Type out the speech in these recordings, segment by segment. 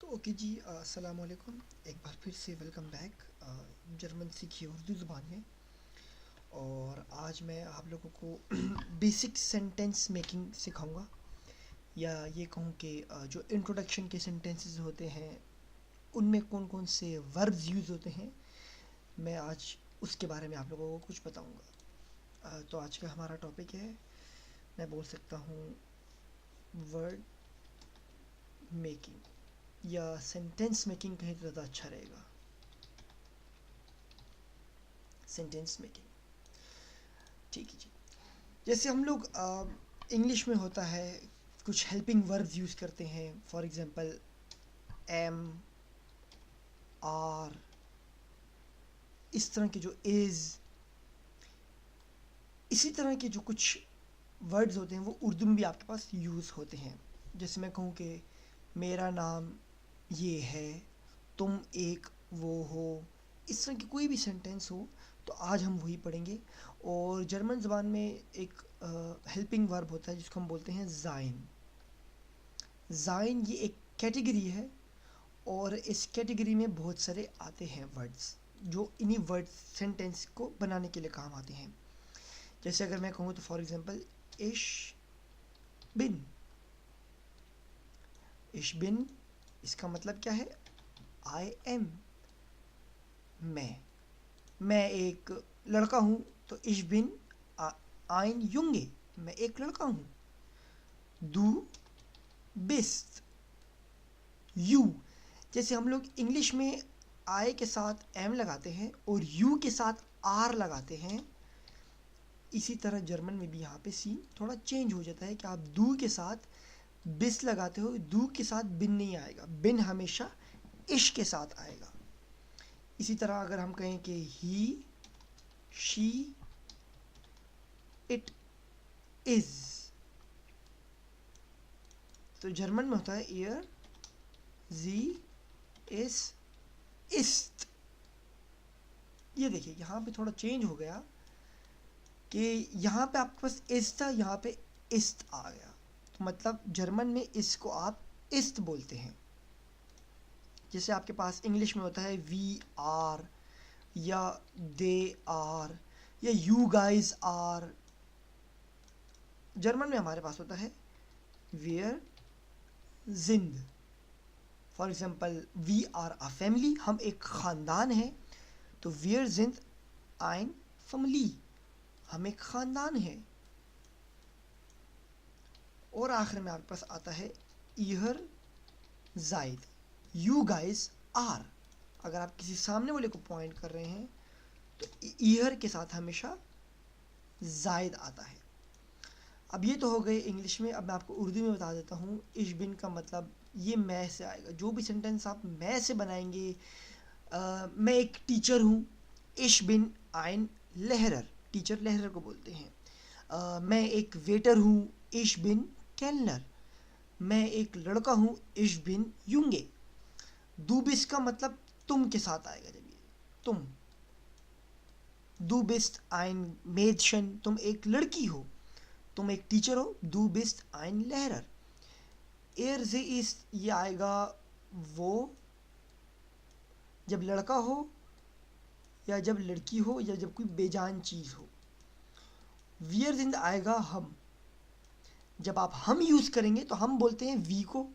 तो ओके जी, अस्सलाम वालेकुम। एक बार फिर से वेलकम बैक जर्मन सीखिए उर्दू ज़ुबान में। और आज मैं आप लोगों को बेसिक सेंटेंस मेकिंग सिखाऊंगा, या ये कहूँ कि जो इंट्रोडक्शन के सेंटेंसेस होते हैं उनमें कौन कौन से वर्ब्स यूज़ होते हैं, मैं आज उसके बारे में आप लोगों को कुछ बताऊंगा। तो आज का हमारा टॉपिक है, मैं बोल सकता हूँ, वर्ड मेकिंग, या सेंटेंस मेकिंग कहीं तो ज़्यादा अच्छा रहेगा। सेंटेंस मेकिंग, ठीक है जी। जैसे हम लोग इंग्लिश में होता है, कुछ हेल्पिंग वर्ब्स यूज़ करते हैं। फॉर एग्जांपल एम, आर, इस तरह के जो इज़, इसी तरह के जो कुछ वर्ड्स होते हैं वो उर्दू में भी आपके पास यूज़ होते हैं। जैसे मैं कहूँ कि मेरा नाम ये है, तुम एक वो हो, इस तरह की कोई भी सेंटेंस हो तो आज हम वही पढ़ेंगे। और जर्मन ज़बान में एक हेल्पिंग वर्ब होता है जिसको हम बोलते हैं ज़ाइन। ज़ाइन ये एक कैटेगरी है, और इस कैटेगरी में बहुत सारे आते हैं वर्ड्स जो इन्हीं वर्ड सेंटेंस को बनाने के लिए काम आते हैं। जैसे अगर मैं कहूँ तो फॉर एग्जांपल इश बिन। इश बिन, इसका मतलब क्या है? आई एम, मैं एक लड़का हूँ। तो इश बिन आइन युंगे, मैं एक लड़का हूँ। दू बिस्ट, यू। जैसे हम लोग इंग्लिश में आई के साथ एम लगाते हैं और यू के साथ आर लगाते हैं, इसी तरह जर्मन में भी यहाँ पे सीन थोड़ा चेंज हो जाता है कि आप दू के साथ बिस लगाते हो, दू के साथ बिन नहीं आएगा, बिन हमेशा इश के साथ आएगा। इसी तरह अगर हम कहें कि ही, शी, इट, इज, तो जर्मन में होता है ईयर, जी, इस, इस्त। ये देखिए यहाँ पे थोड़ा चेंज हो गया कि यहाँ पे आपके पास इस था, यहाँ पे इस्त आ गया। तो मतलब जर्मन में इसको आप इस्त बोलते हैं। जैसे आपके पास इंग्लिश में होता है वी आर, या दे आर, या यू गाइज आर। जर्मन में हमारे पास होता है वेयर जिंद। For example we are a family, हम एक ख़ानदान हैं। तो वेयर जिंद आइन फैमिली, हम एक ख़ानदान हैं। और आखिर में आपके पास आता है इहर जायद, यू गाइज आर। अगर आप किसी सामने वाले को पॉइंट कर रहे हैं तो ईयर के साथ हमेशा जायद आता है। अब ये तो हो गए इंग्लिश में। अब मैं आपको उर्दू में बता देता हूँ। इश बिन का मतलब ये मैं से आएगा। जो भी सेंटेंस आप मैं से बनाएंगे, मैं एक टीचर हूँ, इश बिन आइन लहरर, टीचर लहरर को बोलते हैं। मैं एक वेटर हूँ, इश बिन कैलनर, मैं एक लड़का हूँ, इश बिन यूंगे। दू बिस का मतलब तुम के साथ आएगा। जब ये तुम, दू बिस्ट आइन मेडशन, तुम एक लड़की हो, तुम एक टीचर हो। दू बिस्ट आइन लहरर। एयर से इस ये आएगा वो जब लड़का हो, या जब लड़की हो, या जब कोई बेजान चीज़ हो। वियर जिंद आएगा हम। जब आप हम यूज़ करेंगे तो हम बोलते हैं वी को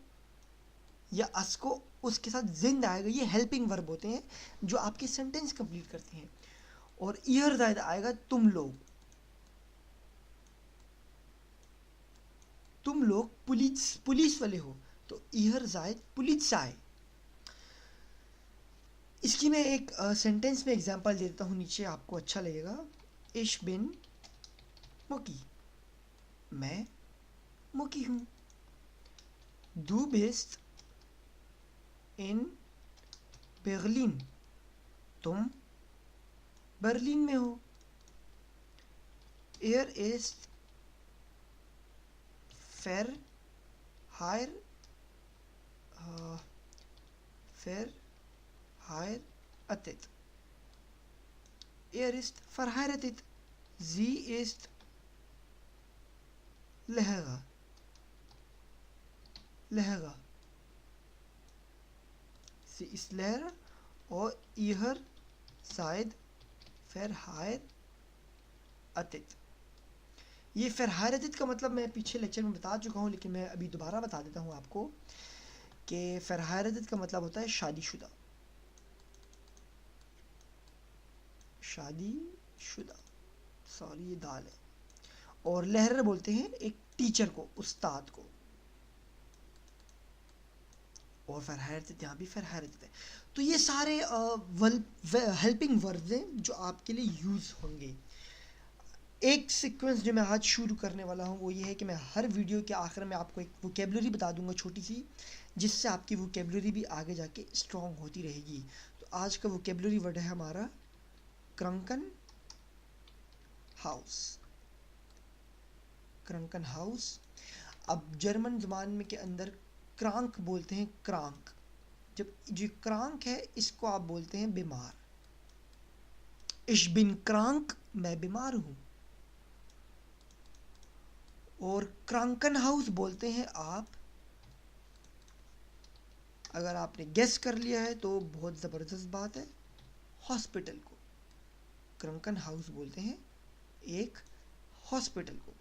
या अस को, उसके साथ जिंद आएगा। ये हेल्पिंग वर्ब होते हैं जो आपके सेंटेंस कंप्लीट करते हैं। और ईयर जायद आएगा तुम लोग। तुम लोग पुलिस पुलिस वाले हो, तो ईयर जायद पुलिस आए। इसकी मैं एक सेंटेंस में एग्जांपल देता हूँ, नीचे आपको अच्छा लगेगा। इश बिन मुकी, मैं मुकी हूँ। दू बेस्ट इन बर्लिन, तुम बर्लिन में हो। एयर इज फेर हायर, फेर हायर अतित। एयर इज verheiratet, sie ist लहगा, लहगा। इसलहर और ईहर जायद फ़ारेनहाइट अतित। ये फ़ारेनहाइट अतित का मतलब मैं पीछे लेक्चर में बता चुका हूँ, लेकिन मैं अभी दोबारा बता देता हूँ आपको कि फ़ारेनहाइट अतित का मतलब होता है शादीशुदा, शादीशुदा, सॉरी ये दाल है। और लहर बोलते हैं एक टीचर को, उस्ताद को। और फ़ारेनहाइट यहाँ भी फ़ारेनहाइट है। तो ये सारे हेल्पिंग वर्ब्स हैं जो आपके लिए यूज़ होंगे। एक सीक्वेंस जो मैं आज शुरू करने वाला हूँ वो ये है कि मैं हर वीडियो के आखिर में आपको एक वोकेबलरी बता दूंगा छोटी सी, जिससे आपकी वोकेबलरी भी आगे जाके स्ट्रॉन्ग होती रहेगी। तो आज का वोकेबलरी वर्ड है हमारा क्रंकन हाउस। क्रंकन हाउस। अब जर्मन ज़बान में के अंदर क्रांक बोलते हैं, क्रांक। जब जो क्रांक है इसको आप बोलते हैं बीमार। इश बिन क्रांक, मैं बीमार हूँ। और क्रांकन हाउस बोलते हैं आप, अगर आपने गेस कर लिया है तो बहुत ज़बरदस्त बात है, हॉस्पिटल को। क्रंकन हाउस बोलते हैं एक हॉस्पिटल को।